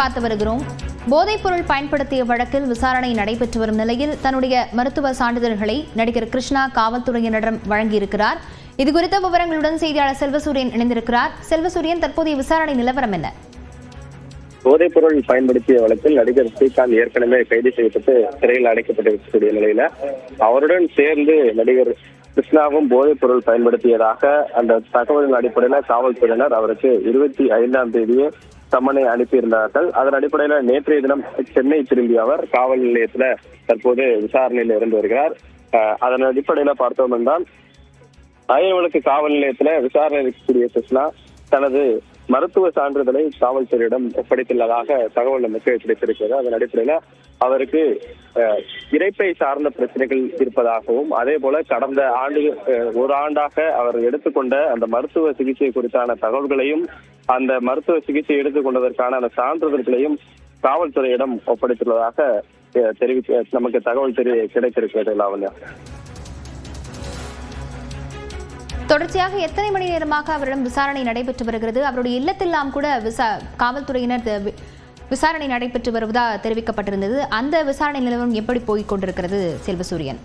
பார்த்து வருகிறோம். போதைப் பொருள் பயன்படுத்திய வழக்கில் விசாரணை நடைபெற்று வரும் நிலையில் தன்னுடைய மருத்துவ சான்றிதழ்களை நடிகர் கிருஷ்ணா காவல்துறையினரிடம் வழங்கியிருக்கிறார். இதுகுறித்த விவரங்களுடன் செய்தியாளர் செல்வசூரியன் இணைந்திருக்கிறார். செல்வசூரியன், தற்போதைய விசாரணை நிலவரம் என்ன? போதைப் பொருள் பயன்படுத்திய வழக்கில் நடிகர் ஸ்ரீகாந்த் ஏற்கனவே கைது செய்யப்பட்டு சிறையில் அடைக்கப்பட்டிருக்கக்கூடிய நிலையில அவருடன் சேர்ந்து நடிகர் கிருஷ்ணாவும் போதைப் பொருள் பயன்படுத்தியதாக அந்த தகவலின் அடிப்படையில் காவல்துறையினர் அவருக்கு 25ஆம் தேதியே சம்மனை அனுப்பியிருந்தார்கள். அதன் அடிப்படையில் நேற்றைய தினம் சென்னை திரும்பிய அவர் காவல் நிலையத்தில் தற்போது விசாரணையில் இருந்து வருகிறார். அதன் அடிப்படையில் பார்த்தோம் என்றால் அயல்வழக்கு காவல் நிலையத்தில் விசாரணை இருக்கக்கூடிய கிருஷ்ணா தனது மருத்துவ சான்றிதழை காவல்துறையிடம் ஒப்படைத்துள்ளதாக தகவல் நமக்கு கிடைத்திருக்கிறது. அதன் அடிப்படையில் அவருக்கு இரைப்பை சார்ந்த பிரச்சனைகள் இருப்பதாகவும் அதே போல கடந்த ஒரு ஆண்டாக அவர் எடுத்துக்கொண்ட அந்த மருத்துவ சிகிச்சை குறித்தான தகவல்களையும் அந்த மருத்துவ சிகிச்சை எடுத்துக்கொண்டதற்கான அந்த சான்றிதழ்களையும் காவல்துறையிடம் ஒப்படைத்துள்ளதாக நமக்கு தகவல் கிடைத்திருக்கிறது. லாவண்யா, தொடர்ச்சியாக எத்தனை மணி நேரமாக அவரிடம் விசாரணை நடைபெற்று வருகிறது? அவருடைய இல்லத்தெல்லாம் கூட காவல்துறையினர் விசாரணை நடைபெற்று வருவதாக தெரிவிக்கப்பட்டிருந்தது. அந்த விசாரணை நிலவரம் எப்படி போய்க் கொண்டிருக்கிறது செல்வசூரியன்?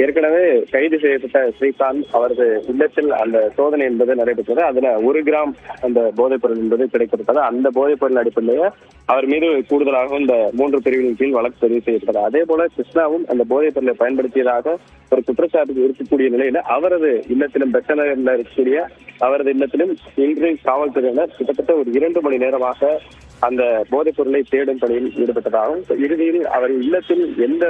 ஏற்கனவே கைது செய்யப்பட்ட ஸ்ரீகாந்த் அவரது இல்லத்தில் அந்த சோதனை என்பது நடைபெற்றது. அதுல 1 கிராம் அந்த போதைப் பொருள் என்பது கிடைக்கப்பட்டது. அந்த போதைப் பொருள் அடிப்படையிலேயே அவர் மீது கூடுதலாக இந்த 3 பிரிவுகளின் கீழ் வழக்கு பதிவு செய்யப்பட்டது. அதே போல கிருஷ்ணாவும் அந்த போதைப் பொருளை பயன்படுத்தியதாக ஒரு குற்றச்சாட்டு இருக்கக்கூடிய நிலையில அவரது இல்லத்திலும் பெற்றநகரில் இருக்கக்கூடிய அவரது இல்லத்திலும் இன்று காவல்துறையினர் கிட்டத்தட்ட ஒரு 2 மணி நேரமாக அந்த போதைப் பொருளை தேடும் பணியில் ஈடுபட்டதாகவும் இறுதியில் அவர் இல்லத்தில் எந்த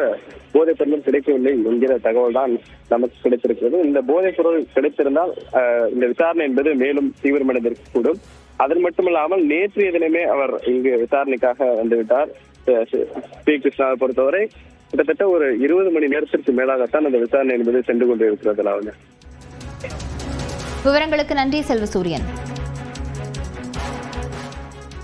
போதைப் பொருளும் கிடைக்கவில்லை என்கிற தகவல் தான் நமக்கு கிடைத்திருக்கிறது. இந்த போதைப் பொருள் கிடைத்திருந்தால் இந்த விசாரணை என்பது மேலும் தீவிரமடைந்திருக்கக்கூடும். அது மட்டுமல்லாமல் நேற்றைய தினமே அவர் இங்கு விசாரணைக்காக வந்துவிட்டார். பி. கிருஷ்ணாவை பொறுத்தவரை கிட்டத்தட்ட ஒரு 20 மணி நேரத்திற்கு மேலாகத்தான் அந்த விசாரணை என்பது சென்று கொண்டிருக்கிறது. விவரங்களுக்கு நன்றி செல்வசூரியன்.